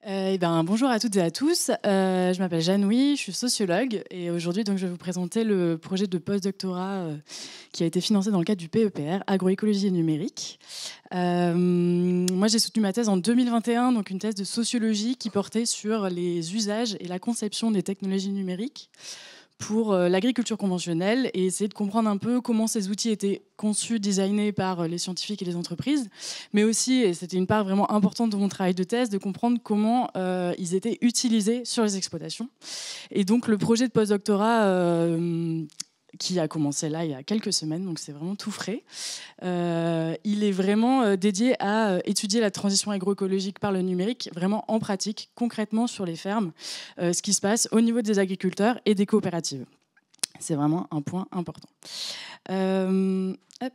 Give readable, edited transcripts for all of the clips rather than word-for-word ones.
Bonjour à toutes et à tous. Je m'appelle Jeanne-Louis, je suis sociologue et aujourd'hui donc, je vais vous présenter le projet de post-doctorat qui a été financé dans le cadre du PEPR, Agroécologie et numérique. Moi, j'ai soutenu ma thèse en 2021, donc une thèse de sociologie qui portait sur les usages et la conception des technologies numériques pour l'agriculture conventionnelle et essayer de comprendre un peu comment ces outils étaient conçus, designés par les scientifiques et les entreprises, mais aussi, et c'était une part vraiment importante de mon travail de thèse, de comprendre comment ils étaient utilisés sur les exploitations. Et donc le projet de postdoctorat qui a commencé là il y a quelques semaines, donc c'est vraiment tout frais. Il est vraiment dédié à étudier la transition agroécologique par le numérique, vraiment en pratique, concrètement sur les fermes, ce qui se passe au niveau des agriculteurs et des coopératives. C'est vraiment un point important. Hop.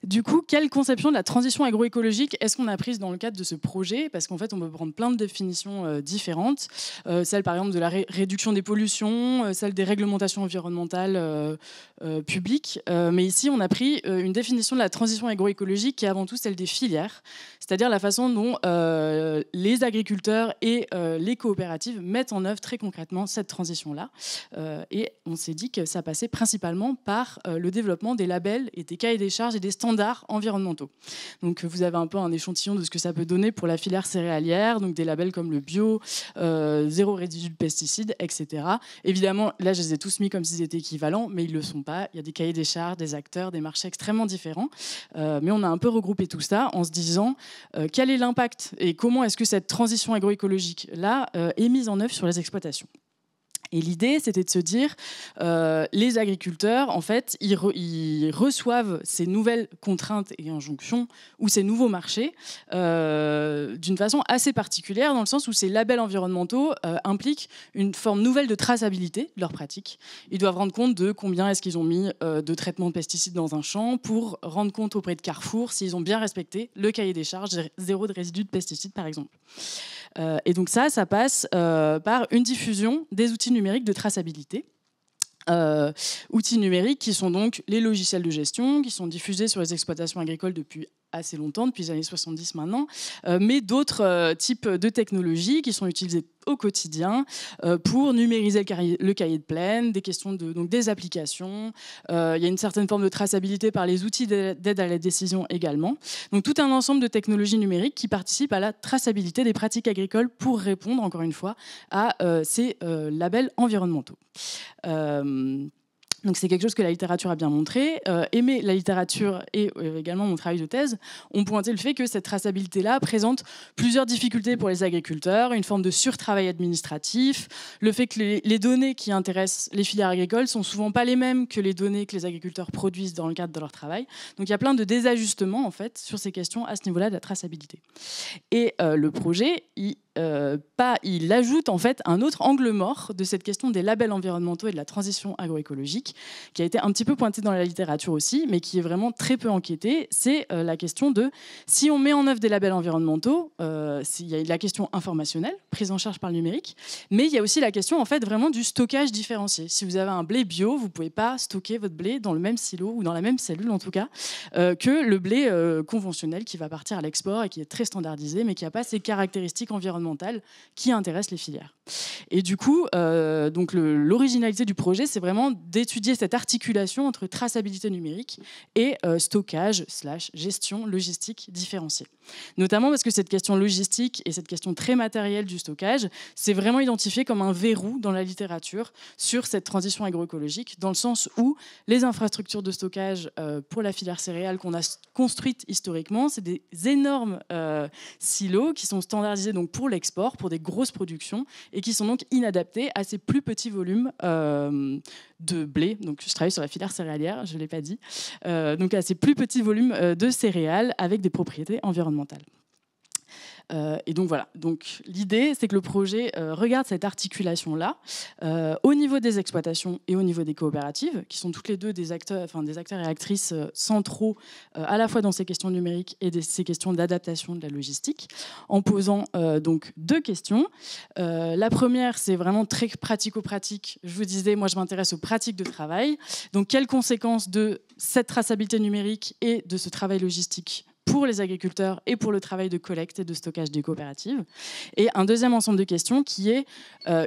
Du coup, quelle conception de la transition agroécologique est-ce qu'on a prise dans le cadre de ce projet? Parce qu'en fait, on peut prendre plein de définitions différentes. Celle, par exemple, de la réduction des pollutions, celle des réglementations environnementales publiques. Mais ici, on a pris une définition de la transition agroécologique qui est avant tout celle des filières, c'est-à-dire la façon dont les agriculteurs et les coopératives mettent en œuvre très concrètement cette transition-là. Et on s'est dit que ça passait principalement par le développement des labels et des cahiers des charges et des standards environnementaux. Donc vous avez un peu un échantillon de ce que ça peut donner pour la filière céréalière, donc des labels comme le bio, zéro résidu de pesticides, etc. Évidemment, là je les ai tous mis comme s'ils étaient équivalents, mais ils ne le sont pas. Il y a des cahiers des charges, des acteurs, des marchés extrêmement différents. Mais on a un peu regroupé tout ça en se disant quel est l'impact et comment est-ce que cette transition agroécologique-là est mise en œuvre sur les exploitations. Et l'idée, c'était de se dire, les agriculteurs, en fait, ils reçoivent ces nouvelles contraintes et injonctions ou ces nouveaux marchés d'une façon assez particulière, dans le sens où ces labels environnementaux impliquent une forme nouvelle de traçabilité de leurs pratiques. Ils doivent rendre compte de combien est-ce qu'ils ont mis de traitement de pesticides dans un champ pour rendre compte auprès de Carrefour s'ils ont bien respecté le cahier des charges zéro de résidus de pesticides, par exemple. Et donc ça passe par une diffusion des outils numériques de traçabilité. Outils numériques qui sont donc les logiciels de gestion, qui sont diffusés sur les exploitations agricoles depuis assez longtemps, depuis les années 70 maintenant, mais d'autres types de technologies qui sont utilisées au quotidien pour numériser le cahier de plaine, des questions donc des applications. Il y a une certaine forme de traçabilité par les outils d'aide à la décision également. Donc tout un ensemble de technologies numériques qui participent à la traçabilité des pratiques agricoles pour répondre, encore une fois, à ces labels environnementaux. Donc c'est quelque chose que la littérature a bien montré. Mais la littérature et également mon travail de thèse ont pointé le fait que cette traçabilité-là présente plusieurs difficultés pour les agriculteurs, une forme de surtravail administratif, le fait que les données qui intéressent les filières agricoles sont souvent pas les mêmes que les données que les agriculteurs produisent dans le cadre de leur travail. Donc il y a plein de désajustements en fait sur ces questions à ce niveau-là de la traçabilité. Et le projet, il ajoute en fait un autre angle mort de cette question des labels environnementaux et de la transition agroécologique, qui a été un petit peu pointé dans la littérature aussi, mais qui est vraiment très peu enquêté. C'est la question de si on met en œuvre des labels environnementaux, il y a la question informationnelle, prise en charge par le numérique, mais il y a aussi la question en fait vraiment du stockage différencié. Si vous avez un blé bio, vous ne pouvez pas stocker votre blé dans le même silo ou dans la même cellule en tout cas que le blé conventionnel qui va partir à l'export et qui est très standardisé, mais qui n'a pas ces caractéristiques environnementales qui intéressent les filières. Et du coup, donc l'originalité du projet, c'est vraiment d'étudier cette articulation entre traçabilité numérique et stockage / gestion logistique différenciée. Notamment parce que cette question logistique et cette question très matérielle du stockage, c'est vraiment identifié comme un verrou dans la littérature sur cette transition agroécologique, dans le sens où les infrastructures de stockage pour la filière céréale qu'on a construites historiquement, c'est des énormes silos qui sont standardisés donc pour l'export, pour des grosses productions, et qui sont donc inadaptés à ces plus petits volumes de blé. Donc, je travaille sur la filière céréalière, je ne l'ai pas dit. Donc, à ces plus petits volumes de céréales avec des propriétés environnementales. Et donc voilà. Donc l'idée, c'est que le projet regarde cette articulation-là au niveau des exploitations et au niveau des coopératives, qui sont toutes les deux des acteurs et actrices centraux à la fois dans ces questions numériques et ces questions d'adaptation de la logistique, en posant donc deux questions. La première, c'est vraiment très pratico-pratique. Je vous disais, moi, je m'intéresse aux pratiques de travail. Donc, quelles conséquences de cette traçabilité numérique et de ce travail logistique pour les agriculteurs et pour le travail de collecte et de stockage des coopératives. Et un deuxième ensemble de questions qui est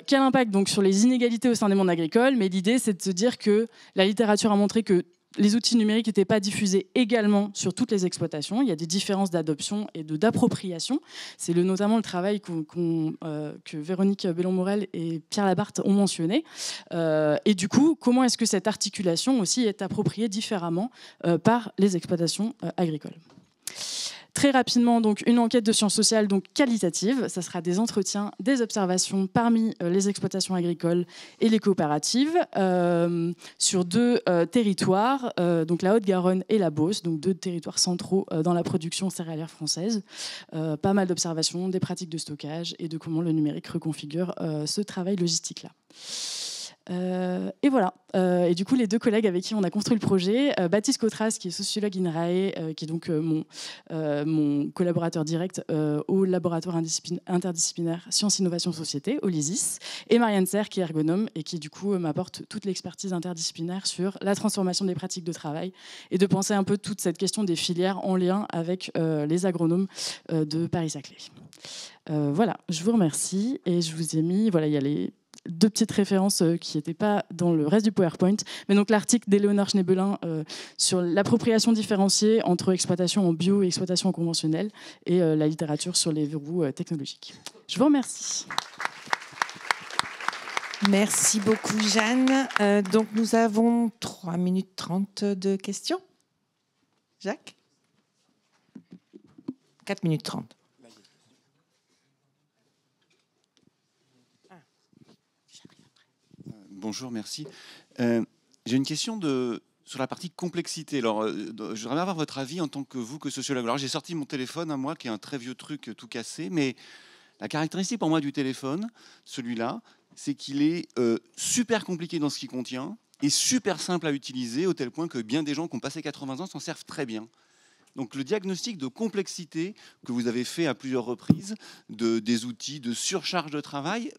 quel impact donc sur les inégalités au sein des mondes agricoles. Mais l'idée, c'est de se dire que la littérature a montré que les outils numériques n'étaient pas diffusés également sur toutes les exploitations. Il y a des différences d'adoption et d'appropriation. C'est notamment le travail que Véronique Bellon-Morel et Pierre Labarthe ont mentionné. Et du coup, comment est-ce que cette articulation aussi est appropriée différemment par les exploitations agricoles ? Très rapidement, donc, une enquête de sciences sociales donc, qualitative. Ça sera des entretiens, des observations parmi les exploitations agricoles et les coopératives sur 2 territoires, donc la Haute-Garonne et la Beauce, donc 2 territoires centraux dans la production céréalière française. Pas mal d'observations, des pratiques de stockage et de comment le numérique reconfigure ce travail logistique-là. Et voilà. Et du coup, les 2 collègues avec qui on a construit le projet, Baptiste Cotras, qui est sociologue INRAE, qui est donc mon collaborateur direct au laboratoire interdisciplinaire Sciences, Innovation, Société, au LISIS, et Marianne Serre, qui est ergonome et qui, du coup, m'apporte toute l'expertise interdisciplinaire sur la transformation des pratiques de travail et de penser un peu toute cette question des filières en lien avec les agronomes de Paris-Saclay. Voilà, je vous remercie et je vous ai mis, voilà, il y a les 2 petites références qui n'étaient pas dans le reste du PowerPoint. Mais donc l'article d'Éléonore Schneebelin sur l'appropriation différenciée entre exploitation en bio et exploitation en conventionnelle et la littérature sur les verrous technologiques. Je vous remercie. Merci beaucoup, Jeanne. Donc nous avons 3 minutes 30 de questions. Jacques ? 4 minutes 30. Bonjour, merci. J'ai une question sur la partie complexité. Alors, je voudrais avoir votre avis en tant que sociologue. Alors, j'ai sorti mon téléphone à moi, qui est un très vieux truc tout cassé, mais la caractéristique pour moi du téléphone, celui-là, c'est qu'il est super compliqué dans ce qu'il contient et super simple à utiliser, au tel point que bien des gens qui ont passé 80 ans s'en servent très bien. Donc le diagnostic de complexité que vous avez fait à plusieurs reprises, des outils de surcharge de travail,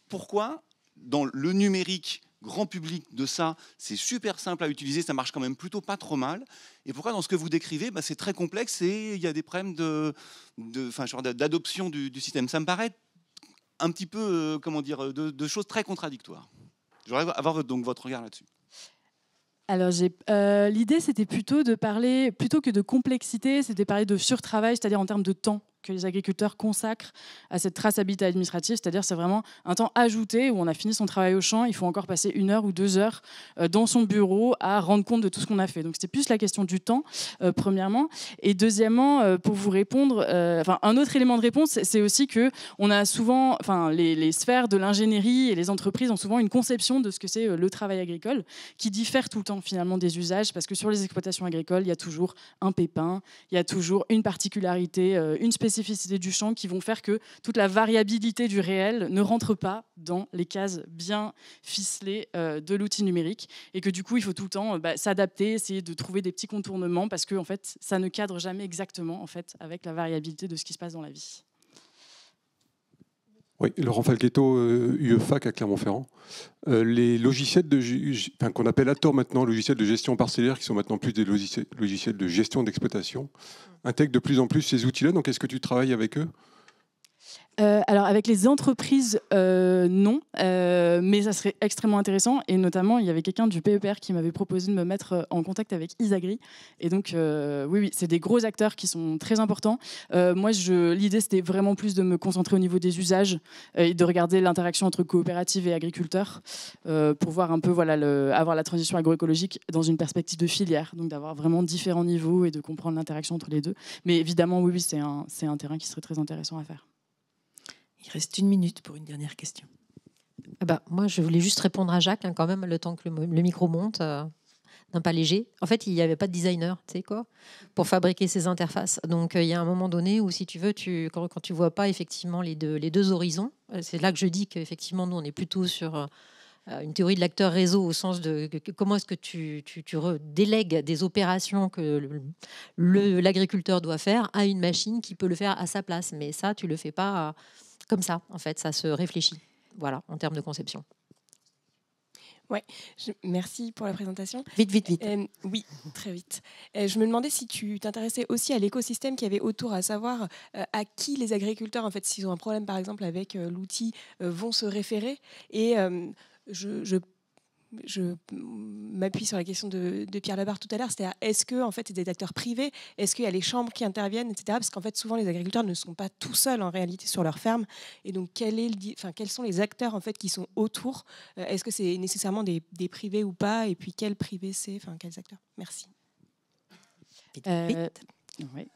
pourquoi dans le numérique grand public de ça, c'est super simple à utiliser, ça marche quand même plutôt pas trop mal. Et pourquoi dans ce que vous décrivez, c'est très complexe et il y a des problèmes d'adoption du système. Ça me paraît un petit peu, de choses très contradictoires. J'aimerais avoir donc votre regard là-dessus. Alors, l'idée, c'était plutôt de parler, plutôt que de complexité, c'était de parler de surtravail, c'est-à-dire en termes de temps que les agriculteurs consacrent à cette traçabilité administrative, c'est-à-dire c'est vraiment un temps ajouté où on a fini son travail au champ, il faut encore passer 1 heure ou 2 heures dans son bureau à rendre compte de tout ce qu'on a fait. Donc c'était plus la question du temps, premièrement. Et deuxièmement, pour vous répondre, un autre élément de réponse, c'est aussi que on a souvent, les sphères de l'ingénierie et les entreprises ont souvent une conception de ce que c'est le travail agricole qui diffère tout le temps finalement des usages, parce que sur les exploitations agricoles, il y a toujours un pépin, il y a toujours une particularité, une spécificité du champ qui vont faire que toute la variabilité du réel ne rentre pas dans les cases bien ficelées de l'outil numérique et que du coup il faut tout le temps s'adapter, essayer de trouver des petits contournements parce que en fait ça ne cadre jamais exactement en fait avec la variabilité de ce qui se passe dans la vie. Oui, Laurent Falchetto, UEFAC à Clermont-Ferrand. Les logiciels qu'on appelle à tort maintenant logiciels de gestion parcellaire, qui sont maintenant plus des logiciels de gestion d'exploitation, intègrent de plus en plus ces outils-là. Donc, est-ce que tu travailles avec eux ? Alors avec les entreprises, non, mais ça serait extrêmement intéressant. Et notamment, il y avait quelqu'un du PEPR qui m'avait proposé de me mettre en contact avec Isagri. Et donc, oui, c'est des gros acteurs qui sont très importants. Moi, l'idée, c'était vraiment plus de me concentrer au niveau des usages et de regarder l'interaction entre coopératives et agriculteurs pour voir un peu, avoir la transition agroécologique dans une perspective de filière. Donc, d'avoir vraiment différents niveaux et de comprendre l'interaction entre les deux. Mais évidemment, oui, c'est un terrain qui serait très intéressant à faire. Il reste 1 minute pour une dernière question. Moi, je voulais juste répondre à Jacques, quand même, le temps que le micro monte, d'un pas léger. En fait, il n'y avait pas de designer, tu sais quoi, pour fabriquer ces interfaces. Donc, il y a un moment donné où, si tu veux, quand tu vois pas effectivement les deux horizons, c'est là que je dis qu'effectivement, nous, on est plutôt sur une théorie de l'acteur réseau au sens de comment est-ce que tu délègues des opérations que l'agriculteur doit faire à une machine qui peut le faire à sa place. Mais ça, tu le fais pas comme ça, en fait, ça se réfléchit, voilà, en termes de conception. Merci pour la présentation. Vite. Oui, très vite. Je me demandais si tu t'intéressais aussi à l'écosystème qu'il y avait autour, à savoir à qui les agriculteurs, en fait, s'ils ont un problème, par exemple, avec l'outil, vont se référer. Et je m'appuie sur la question de Pierre Labarre tout à l'heure, c'est-à-dire est-ce que en fait c'est des acteurs privés, est-ce qu'il y a les chambres qui interviennent, etc. Parce qu'en fait souvent les agriculteurs ne sont pas tout seuls en réalité sur leur ferme, et donc quels sont les acteurs en fait qui sont autour, est-ce que c'est nécessairement des privés ou pas, et puis quels privés c'est, enfin quels acteurs. Merci. Vite. Ouais.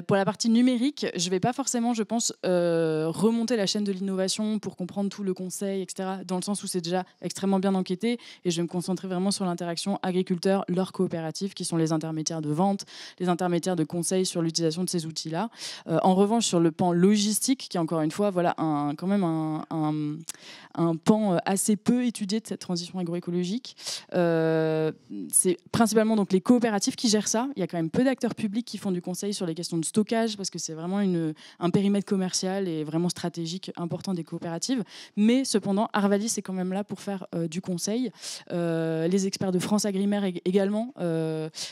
Pour la partie numérique, je ne vais pas forcément, je pense, remonter la chaîne de l'innovation pour comprendre tout le conseil, etc., dans le sens où c'est déjà extrêmement bien enquêté, et je vais me concentrer vraiment sur l'interaction agriculteurs, leurs coopératives, qui sont les intermédiaires de vente, les intermédiaires de conseil sur l'utilisation de ces outils-là. En revanche, sur le pan logistique, qui est encore une fois voilà, quand même un pan assez peu étudié de cette transition agroécologique, c'est principalement donc, les coopératives qui gèrent ça. Il y a quand même peu d'acteurs publics qui font du conseil sur les questions de stockage, parce que c'est vraiment un périmètre commercial et vraiment stratégique important des coopératives. Mais cependant, Arvalis est quand même là pour faire du conseil. Les experts de France Agrimaire également.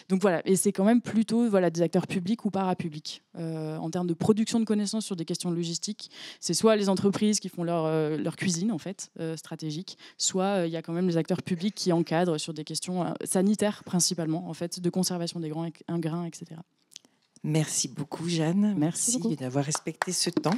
Donc voilà, et c'est quand même plutôt voilà, des acteurs publics ou parapublics. En termes de production de connaissances sur des questions logistiques, c'est soit les entreprises qui font leur cuisine en fait, stratégique, soit il y a quand même les acteurs publics qui encadrent sur des questions sanitaires principalement, en fait, de conservation des grains, etc. Merci beaucoup, Jeanne. Merci beaucoup d'avoir respecté ce temps.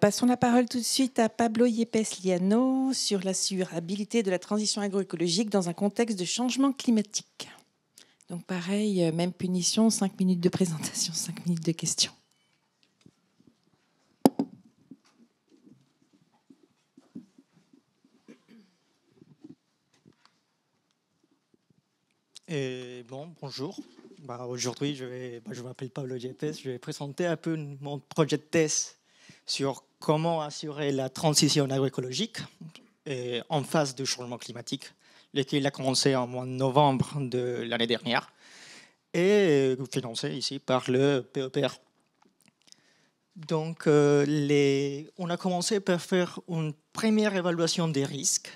Passons la parole tout de suite à Pablo Yepes-Liano sur l'assurabilité de la transition agroécologique dans un contexte de changement climatique. Donc pareil, même punition, 5 minutes de présentation, 5 minutes de questions. Bonjour. Aujourd'hui, je m'appelle Pablo Yepes. Je vais présenter un peu mon projet de thèse sur comment assurer la transition agroécologique en phase de changement climatique, lequel a commencé en mois de novembre de l'année dernière et financé ici par le PEPR. Donc, on a commencé par faire une première évaluation des risques.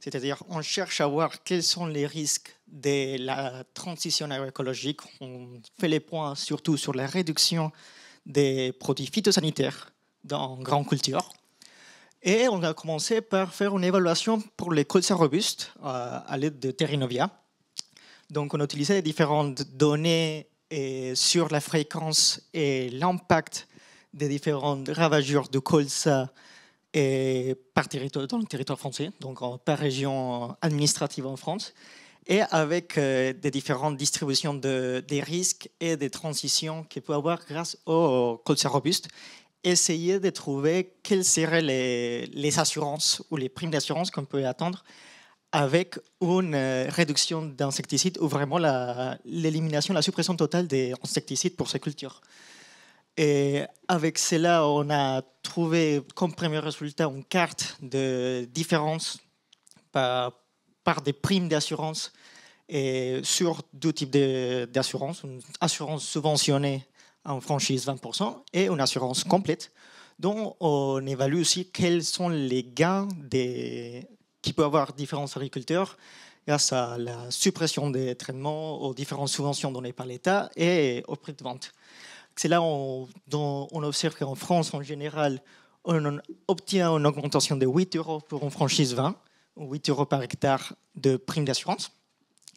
C'est-à-dire, on cherche à voir quels sont les risques de la transition agroécologique. On fait les points surtout sur la réduction des produits phytosanitaires dans grandes cultures. Et on a commencé par faire une évaluation pour les colzas robustes à l'aide de Terrinovia. Donc, on a utilisé différentes données sur la fréquence et l'impact des différentes ravagures de colza et dans le territoire français, donc par région administrative en France, et avec des différentes distributions des risques et des transitions qu'il peut avoir grâce aux colzas robustes. Essayer de trouver quelles seraient les assurances ou les primes d'assurance qu'on peut attendre avec une réduction d'insecticides ou vraiment l'élimination, la suppression totale des insecticides pour ces cultures. Et avec cela, on a trouvé comme premier résultat une carte de différence par des primes d'assurance sur deux types d'assurance. Une assurance subventionnée en franchise 20% et une assurance complète, dont on évalue aussi quels sont les gains qui peuvent avoir différents agriculteurs grâce à la suppression des traitements, aux différentes subventions données par l'État et au prix de vente. C'est là on observe qu'en France, en général, on obtient une augmentation de 8 € pour une franchise 20, 8 € par hectare de prime d'assurance.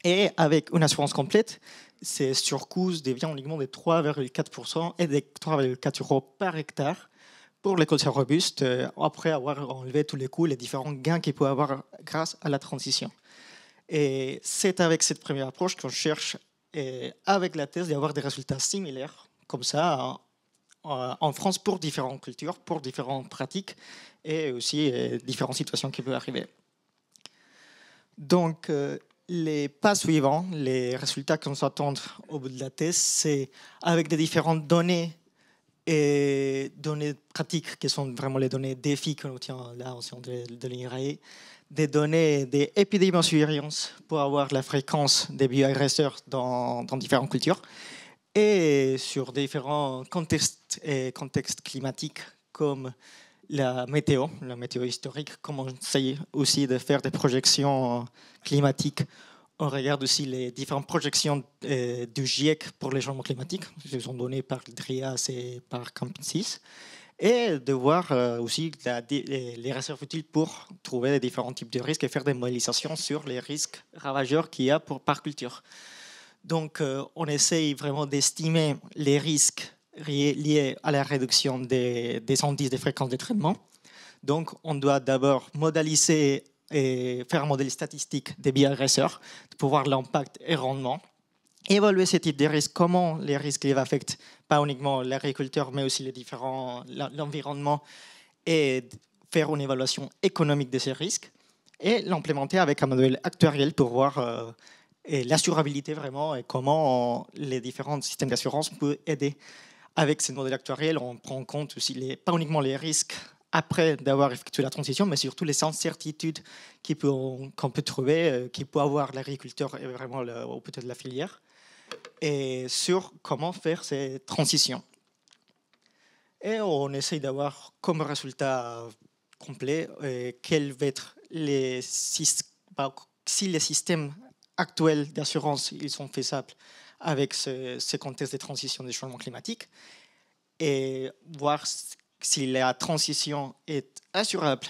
Et avec une assurance complète, ces surcoûts deviennent uniquement de 3,4% et de 3,4 € par hectare pour les colzas robustes, après avoir enlevé tous les coûts, les différents gains qu'il peut avoir grâce à la transition. Et c'est avec cette première approche qu'on cherche, avec la thèse, d'avoir des résultats similaires comme ça en France pour différentes cultures, pour différentes pratiques et aussi différentes situations qui peuvent arriver. Donc, les pas suivants, les résultats qu'on s'attend au bout de la thèse, c'est avec des différentes données et données pratiques qui sont vraiment les données défis qu'on obtient là au sein de l'INRAE, des données des épidémiosurveillance pour avoir la fréquence des bioagresseurs dans différentes cultures, et sur différents contextes climatiques comme la météo historique, comme on essaye aussi de faire des projections climatiques. On regarde aussi les différentes projections du GIEC pour les changements climatiques, qui sont données par DRIAS et par Camping-6, et de voir aussi les réserves utiles pour trouver les différents types de risques et faire des modélisations sur les risques ravageurs qu'il y a par culture. Donc, on essaye vraiment d'estimer les risques liés à la réduction des indices des fréquences de traitement. Donc, on doit d'abord modéliser et faire un modèle statistique des bioagresseurs pour voir l'impact et le rendement. Évaluer ce type de risques, comment les risques les affectent, pas uniquement l'agriculteur, mais aussi l'environnement, et faire une évaluation économique de ces risques, et l'implémenter avec un modèle actuariel pour voir et l'assurabilité vraiment et comment les différents systèmes d'assurance peuvent aider. Avec ce modèle actuariel, on prend en compte aussi pas uniquement les risques après d'avoir effectué la transition, mais surtout les incertitudes qu'on peut trouver, qui peut avoir l'agriculteur et vraiment ou peut-être la filière, et sur comment faire ces transitions. Et on essaye d'avoir comme résultat complet quels vont être si les systèmes actuels d'assurance ils sont faisables avec ce contexte de transition des changements climatiques, et voir si la transition est assurable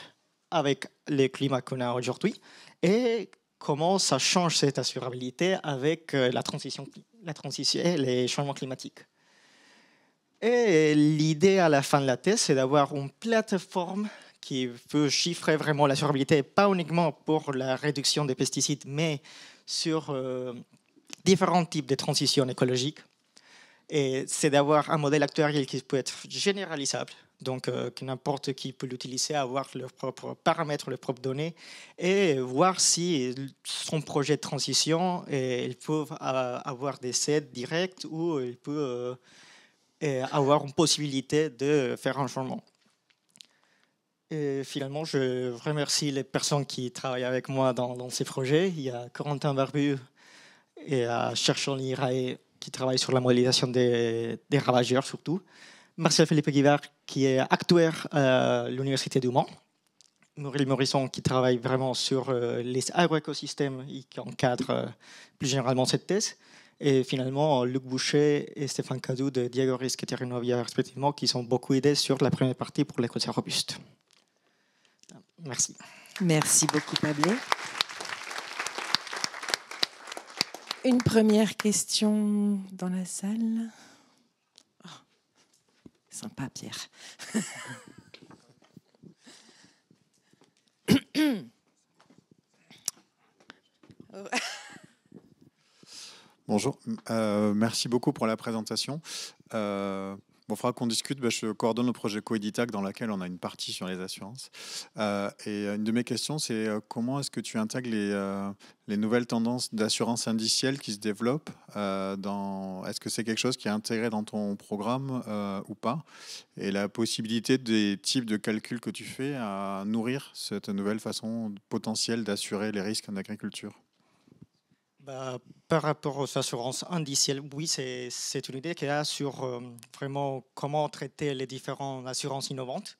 avec le climat qu'on a aujourd'hui et comment ça change cette assurabilité avec la transition et les changements climatiques. Et l'idée à la fin de la thèse, c'est d'avoir une plateforme qui peut chiffrer vraiment l'assurabilité, pas uniquement pour la réduction des pesticides, mais sur différents types de transitions écologiques. Et c'est d'avoir un modèle actuariel qui peut être généralisable, donc que n'importe qui peut l'utiliser, avoir leurs propres paramètres, leurs propres données, et voir si son projet de transition, ils peuvent avoir des aides directes ou il peut avoir une possibilité de faire un changement. Et finalement, je remercie les personnes qui travaillent avec moi dans ces projets. Il y a Corentin Barbu et chercheur l'IRAE qui travaille sur la modélisation des ravageurs surtout. Marcel Philippe Guivard qui est actuaire à l'Université du Mans. Muriel Morisson qui travaille vraiment sur les agroécosystèmes et qui encadre plus généralement cette thèse. Et finalement, Luc Boucher et Stéphane Cadou de Diagoris et Terrinovia respectivement qui sont beaucoup aidés sur la première partie pour les concerts robustes. Merci. Merci beaucoup, Pablo. Une première question dans la salle. Oh, sympa, Pierre. Bonjour, merci beaucoup pour la présentation. Il faudra qu'on discute. Je coordonne le projet Coeditac dans lequel on a une partie sur les assurances. Et une de mes questions, c'est comment est-ce que tu intègres les nouvelles tendances d'assurance indicielle qui se développent est-ce que c'est quelque chose qui est intégré dans ton programme ou pas? Et la possibilité des types de calculs que tu fais à nourrir cette nouvelle façon potentielle d'assurer les risques en agriculture? Par rapport aux assurances indicielles, oui, c'est une idée qu'il y a sur vraiment comment traiter les différentes assurances innovantes.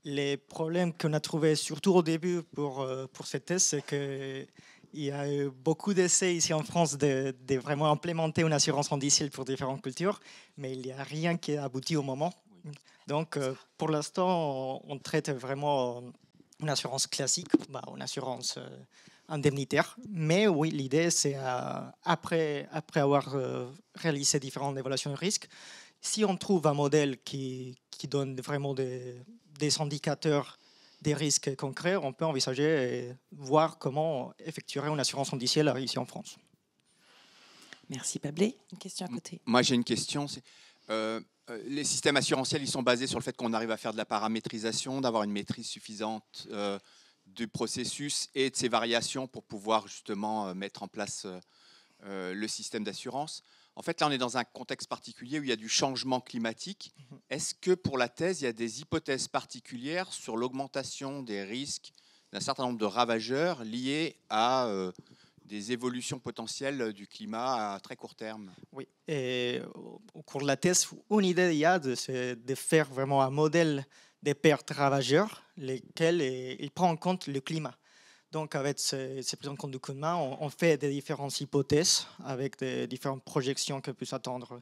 Les problèmes qu'on a trouvés, surtout au début pour cette thèse, c'est qu'il y a eu beaucoup d'essais ici en France de vraiment implémenter une assurance indicielle pour différentes cultures, mais il n'y a rien qui a abouti au moment. Donc, pour l'instant, on traite vraiment une assurance classique, une assurance indemnitaire. Mais oui, l'idée, c'est après avoir réalisé différentes évaluations de risque, si on trouve un modèle qui donne vraiment des indicateurs des risques concrets, on peut envisager et voir comment effectuer une assurance indicielle ici en France. Merci, Pablé. Une question à côté. Moi, j'ai une question. Les systèmes assurantiels, ils sont basés sur le fait qu'on arrive à faire de la paramétrisation, d'avoir une maîtrise suffisante du processus et de ses variations pour pouvoir justement mettre en place le système d'assurance. En fait, là, on est dans un contexte particulier où il y a du changement climatique. Est-ce que pour la thèse, il y a des hypothèses particulières sur l'augmentation des risques d'un certain nombre de ravageurs liés à des évolutions potentielles du climat à très court terme? Oui, et au cours de la thèse, une idée il y a de faire vraiment un modèle des pertes ravageurs, lesquelles il prend en compte le climat. Donc, avec ces prises en compte du climat, on fait des différentes hypothèses avec des différentes projections que peut s'attendre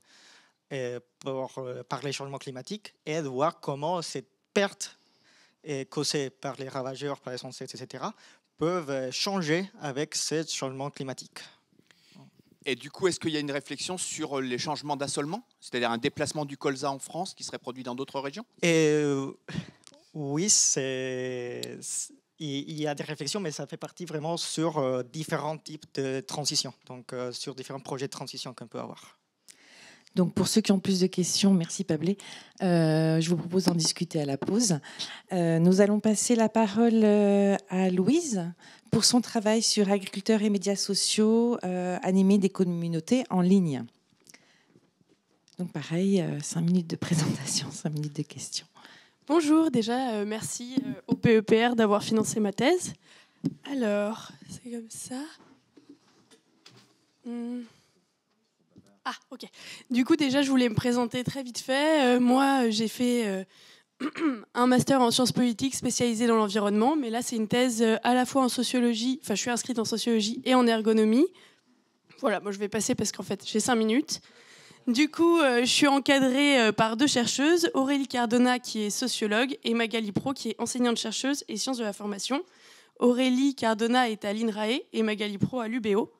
par les changements climatiques et de voir comment cette perte causée par les ravageurs, par les insectes, etc., peuvent changer avec ces changements climatiques. Et du coup, est-ce qu'il y a une réflexion sur les changements d'assolement, c'est-à-dire un déplacement du colza en France qui serait produit dans d'autres régions? Oui, il y a des réflexions, mais ça fait partie vraiment sur différents types de transitions, donc sur différents projets de transition qu'on peut avoir. Donc pour ceux qui ont plus de questions, merci Pablé. Je vous propose d'en discuter à la pause. Nous allons passer la parole à Louise pour son travail sur agriculteurs et médias sociaux, animer des communautés en ligne. Donc pareil, 5 minutes de présentation, 5 minutes de questions. Bonjour, déjà merci au PEPR d'avoir financé ma thèse. Alors, c'est comme ça. Ah, ok. Du coup, déjà, je voulais me présenter très vite fait. Moi, j'ai fait un master en sciences politiques spécialisé dans l'environnement, mais là, c'est une thèse à la fois en sociologie, enfin, je suis inscrite en sociologie et en ergonomie. Voilà, moi, je vais passer parce qu'en fait, j'ai 5 minutes. Du coup, je suis encadrée par 2 chercheuses, Aurélie Cardona, qui est sociologue, et Magali Pro, qui est enseignante-chercheuse et sciences de la formation. Aurélie Cardona est à l'INRAE et Magali Pro à l'UBO.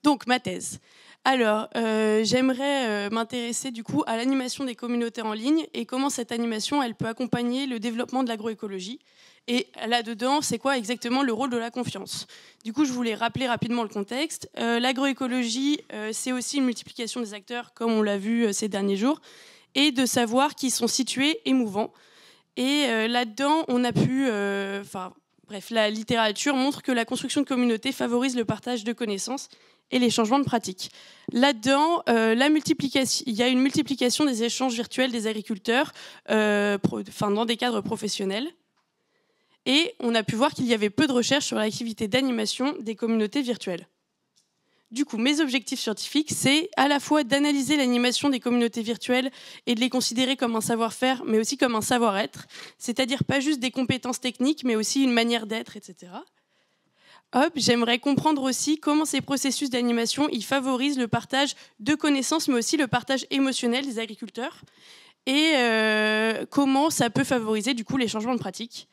Donc, ma thèse. Alors, j'aimerais m'intéresser du coup à l'animation des communautés en ligne et comment cette animation, elle peut accompagner le développement de l'agroécologie. Et là-dedans, c'est quoi exactement le rôle de la confiance? Du coup, je voulais rappeler rapidement le contexte. L'agroécologie, c'est aussi une multiplication des acteurs, comme on l'a vu ces derniers jours, et de savoir qui sont situés et mouvants. Et là-dedans, on a pu... bref, la littérature montre que la construction de communautés favorise le partage de connaissances et les changements de pratiques. Là-dedans, il y a une multiplication des échanges virtuels des agriculteurs dans des cadres professionnels. Et on a pu voir qu'il y avait peu de recherches sur l'activité d'animation des communautés virtuelles. Du coup, mes objectifs scientifiques, c'est à la fois d'analyser l'animation des communautés virtuelles et de les considérer comme un savoir-faire, mais aussi comme un savoir-être, c'est-à-dire pas juste des compétences techniques, mais aussi une manière d'être, etc. J'aimerais comprendre aussi comment ces processus d'animation ils favorisent le partage de connaissances, mais aussi le partage émotionnel des agriculteurs, et comment ça peut favoriser du coup les changements de pratiques.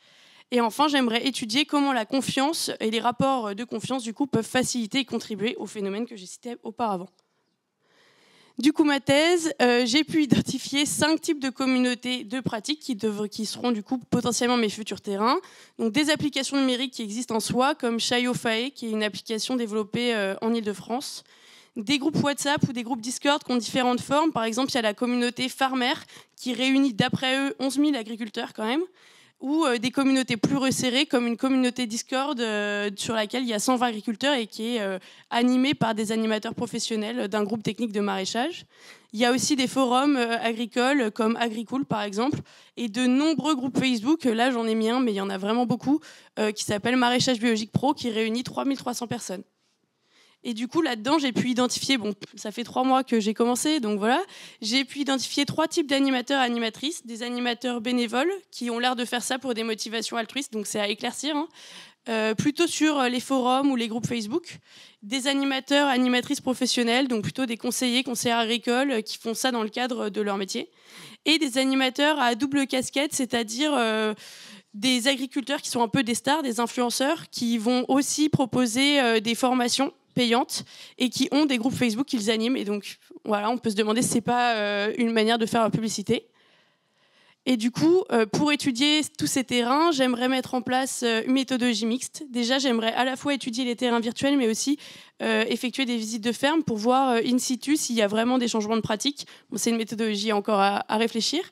Et enfin, j'aimerais étudier comment la confiance et les rapports de confiance du coup peuvent faciliter et contribuer aux phénomènes que j'ai cités auparavant. Du coup, ma thèse, j'ai pu identifier 5 types de communautés de pratiques qui seront du coup potentiellement mes futurs terrains. Donc des applications numériques qui existent en soi, comme Chayo-Fae, qui est une application développée en Île-de-France. Des groupes WhatsApp ou des groupes Discord qui ont différentes formes. Par exemple, il y a la communauté Farmer, qui réunit d'après eux 11 000 agriculteurs quand même. Ou des communautés plus resserrées, comme une communauté Discord sur laquelle il y a 120 agriculteurs et qui est animée par des animateurs professionnels d'un groupe technique de maraîchage. Il y a aussi des forums agricoles comme Agricool par exemple, et de nombreux groupes Facebook, là j'en ai mis un, mais il y en a vraiment beaucoup, qui s'appelle Maraîchage Biologique Pro, qui réunit 3300 personnes. Et du coup, là-dedans, j'ai pu identifier, bon, ça fait 3 mois que j'ai commencé, donc voilà, j'ai pu identifier 3 types d'animateurs et animatrices. Des animateurs bénévoles, qui ont l'air de faire ça pour des motivations altruistes, donc c'est à éclaircir, plutôt sur les forums ou les groupes Facebook. Des animateurs, animatrices professionnels, donc plutôt des conseillères agricoles, qui font ça dans le cadre de leur métier. Et des animateurs à double casquette, c'est-à-dire... des agriculteurs qui sont un peu des stars, des influenceurs, qui vont aussi proposer des formations payantes et qui ont des groupes Facebook qu'ils animent. Et donc, voilà, on peut se demander si ce n'est pas une manière de faire la publicité. Et du coup, pour étudier tous ces terrains, j'aimerais mettre en place une méthodologie mixte. Déjà, j'aimerais à la fois étudier les terrains virtuels, mais aussi effectuer des visites de ferme pour voir in situ s'il y a vraiment des changements de pratique. Bon, c'est une méthodologie encore à réfléchir.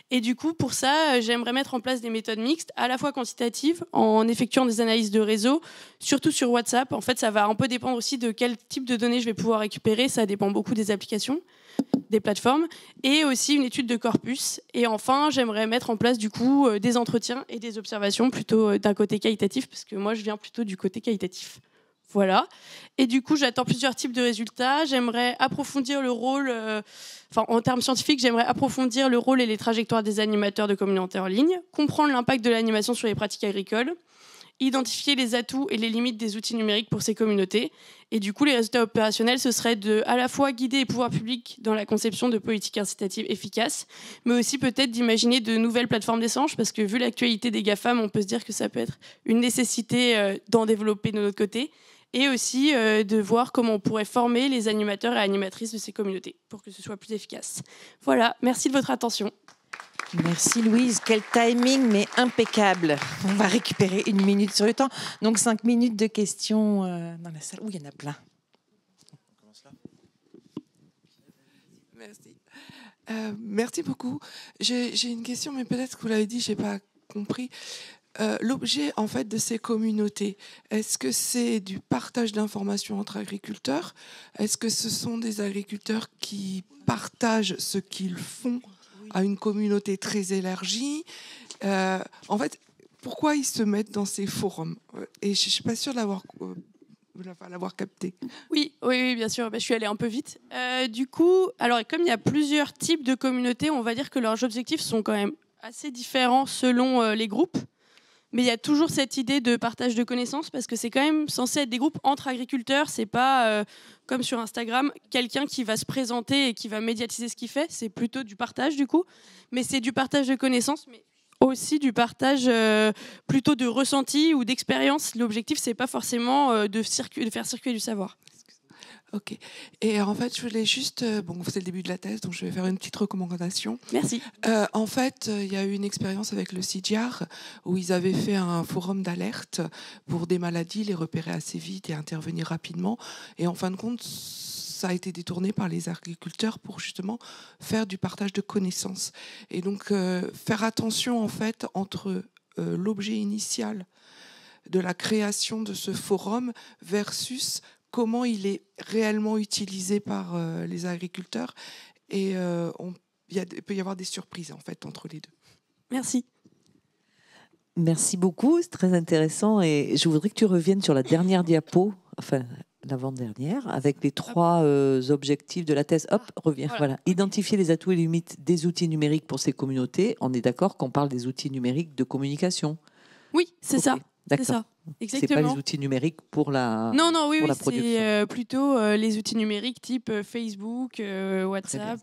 Et du coup, pour ça, j'aimerais mettre en place des méthodes mixtes, à la fois quantitatives, en effectuant des analyses de réseau, surtout sur WhatsApp. En fait, ça va un peu dépendre aussi de quel type de données je vais pouvoir récupérer. Ça dépend beaucoup des applications, des plateformes, et aussi une étude de corpus. Et enfin, j'aimerais mettre en place du coup des entretiens et des observations plutôt d'un côté qualitatif, parce que moi, je viens plutôt du côté qualitatif. Voilà. Et du coup, j'attends plusieurs types de résultats. J'aimerais approfondir le rôle, en termes scientifiques, j'aimerais approfondir le rôle et les trajectoires des animateurs de communautés en ligne, comprendre l'impact de l'animation sur les pratiques agricoles, identifier les atouts et les limites des outils numériques pour ces communautés. Et du coup, les résultats opérationnels, ce serait de à la fois guider les pouvoirs publics dans la conception de politiques incitatives efficaces, mais aussi peut-être d'imaginer de nouvelles plateformes d'échange, parce que vu l'actualité des GAFAM, on peut se dire que ça peut être une nécessité d'en développer de notre côté, et aussi de voir comment on pourrait former les animateurs et animatrices de ces communautés pour que ce soit plus efficace. Voilà, merci de votre attention. Merci Louise, quel timing, mais impeccable. On va récupérer 1 minute sur le temps. Donc 5 minutes de questions dans la salle. Il y en a plein. Merci. Merci beaucoup. J'ai une question, mais peut-être que vous l'avez dit, je n'ai pas compris. L'objet en fait de ces communautés, est-ce que c'est du partage d'informations entre agriculteurs? Est-ce que ce sont des agriculteurs qui partagent ce qu'ils font à une communauté très élargie? En fait, pourquoi ils se mettent dans ces forums? Et je ne suis pas sûre de l'avoir capté. Oui, bien sûr. Je suis allée un peu vite. Du coup, alors comme il y a plusieurs types de communautés, on va dire que leurs objectifs sont quand même assez différents selon les groupes. Mais il y a toujours cette idée de partage de connaissances parce que c'est quand même censé être des groupes entre agriculteurs. C'est pas comme sur Instagram, quelqu'un qui va se présenter et qui va médiatiser ce qu'il fait. C'est plutôt du partage du coup. Mais c'est du partage de connaissances, mais aussi du partage plutôt de ressenti ou d'expérience. L'objectif, c'est pas forcément de faire circuler du savoir. Ok. Et en fait, je voulais juste... c'est le début de la thèse, donc je vais faire une petite recommandation. Merci. En fait, il y a eu une expérience avec le CIDIAR où ils avaient fait un forum d'alerte pour des maladies, les repérer assez vite et intervenir rapidement. Et en fin de compte, ça a été détourné par les agriculteurs pour justement faire du partage de connaissances. Et donc, faire attention en fait entre l'objet initial de la création de ce forum versus comment il est réellement utilisé par les agriculteurs. Et il peut y avoir des surprises en fait entre les deux. Merci. Merci beaucoup, c'est très intéressant. Et je voudrais que tu reviennes sur la dernière diapo, enfin l'avant-dernière, avec les 3 objectifs de la thèse. Hop, reviens. Voilà. Identifier les atouts et les limites des outils numériques pour ces communautés. On est d'accord qu'on parle des outils numériques de communication? Oui, c'est ça. D'accord. C'est ça. Exactement. C'est pas les outils numériques pour la oui, la production. c'est plutôt les outils numériques type Facebook, WhatsApp,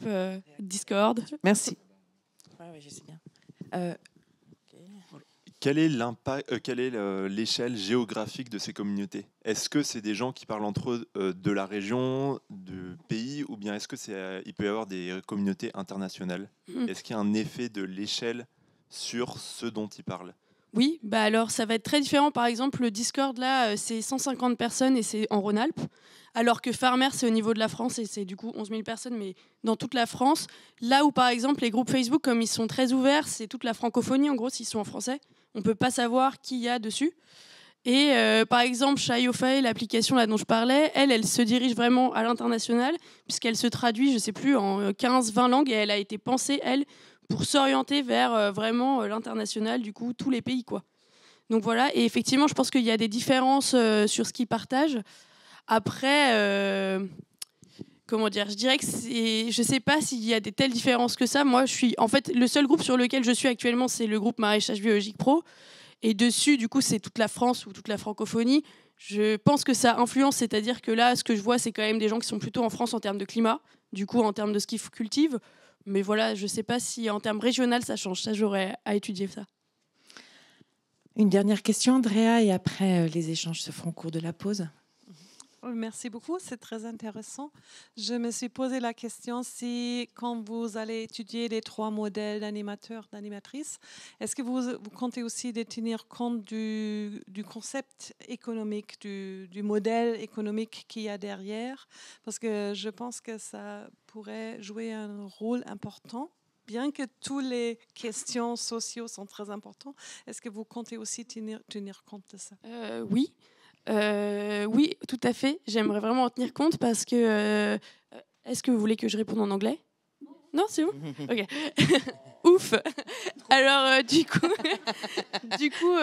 Discord. Merci. Je sais bien. Quel est l'impact, quelle est l'échelle géographique de ces communautés? Est-ce que c'est des gens qui parlent entre eux de la région, du pays, ou bien est-ce que il peut y avoir des communautés internationales? Est-ce qu'il y a un effet de l'échelle sur ce dont ils parlent? Oui, alors ça va être très différent. Par exemple, le Discord, là, c'est 150 personnes et c'est en Rhône-Alpes. Alors que Farmer, c'est au niveau de la France et c'est du coup 11 000 personnes, mais dans toute la France. Là où, par exemple, les groupes Facebook, comme ils sont très ouverts, c'est toute la francophonie, en gros, s'ils sont en français. On ne peut pas savoir qui il y a dessus. Et par exemple, Shiofae, l'application là dont je parlais, elle se dirige vraiment à l'international, puisqu'elle se traduit, je ne sais plus, en 15-20 langues, et elle a été pensée, elle, pour s'orienter vers vraiment l'international, du coup, tous les pays, quoi. Donc voilà, et effectivement, je pense qu'il y a des différences sur ce qu'ils partagent. Après, comment dire, je dirais que je ne sais pas s'il y a des telles différences que ça. Moi, en fait, le seul groupe sur lequel je suis actuellement, c'est le groupe Maraîchage Biologique Pro. Et dessus, du coup, c'est toute la France ou toute la francophonie. Je pense que ça influence, c'est-à-dire que là, ce que je vois, c'est quand même des gens qui sont plutôt en France en termes de climat, du coup, en termes de ce qu'ils cultivent. Mais voilà, je ne sais pas si en termes régional, ça change. Ça, j'aurais à étudier ça. Une dernière question, Andrea, et après, les échanges se feront au cours de la pause. Merci beaucoup, c'est très intéressant. Je me suis posé la question si, quand vous allez étudier les 3 modèles d'animateurs, d'animatrices, est-ce que vous comptez aussi de tenir compte du concept économique, du modèle économique qu'il y a derrière? Parce que je pense que ça pourrait jouer un rôle important. Bien que toutes les questions sociales sont très importantes, est-ce que vous comptez aussi tenir compte de ça? Oui. Oui, tout à fait. J'aimerais vraiment en tenir compte parce que... est-ce que vous voulez que je réponde en anglais? Non, c'est bon. Ok. Ouf. Alors, du coup,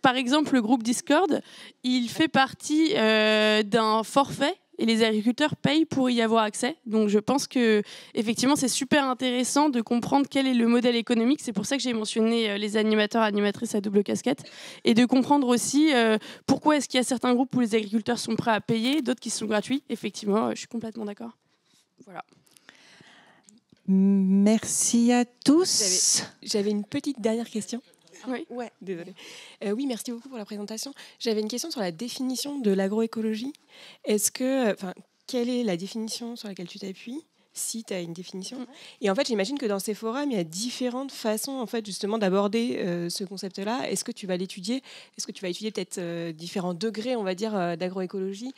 par exemple, le groupe Discord, il fait partie d'un forfait et les agriculteurs payent pour y avoir accès. Donc, je pense que effectivement, c'est super intéressant de comprendre quel est le modèle économique. C'est pour ça que j'ai mentionné les animateurs, animatrices à double casquette, et de comprendre aussi pourquoi est-ce qu'il y a certains groupes où les agriculteurs sont prêts à payer, d'autres qui sont gratuits. Effectivement, je suis complètement d'accord. Voilà. Merci à tous. J'avais une petite dernière question. Oui. Ouais, désolée. Oui, merci beaucoup pour la présentation. J'avais une question sur la définition de l'agroécologie. Quelle est la définition sur laquelle tu t'appuies, si tu as une définition? Et en fait, j'imagine que dans ces forums, il y a différentes façons, en fait, justement, d'aborder ce concept-là. Est-ce que tu vas l'étudier? Est-ce que tu vas étudier peut-être différents degrés, on va dire, d'agroécologie?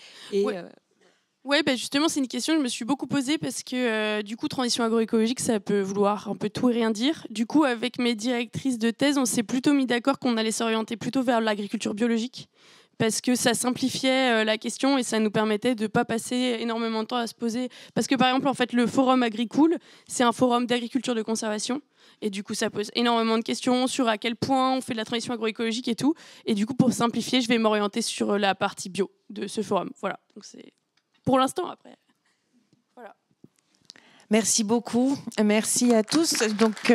Oui, justement, c'est une question que je me suis beaucoup posée parce que du coup, transition agroécologique, ça peut vouloir un peu tout et rien dire. Du coup, avec mes directrices de thèse, on s'est plutôt mis d'accord qu'on allait s'orienter plutôt vers l'agriculture biologique parce que ça simplifiait la question et ça nous permettait de ne pas passer énormément de temps à se poser. Parce que par exemple, en fait, le forum Agricool, c'est un forum d'agriculture de conservation. Et du coup, ça pose énormément de questions sur à quel point on fait de la transition agroécologique et tout. Et du coup, pour simplifier, je vais m'orienter sur la partie bio de ce forum. Voilà, donc c'est... Pour l'instant, après. Voilà. Merci beaucoup. Merci à tous. Donc,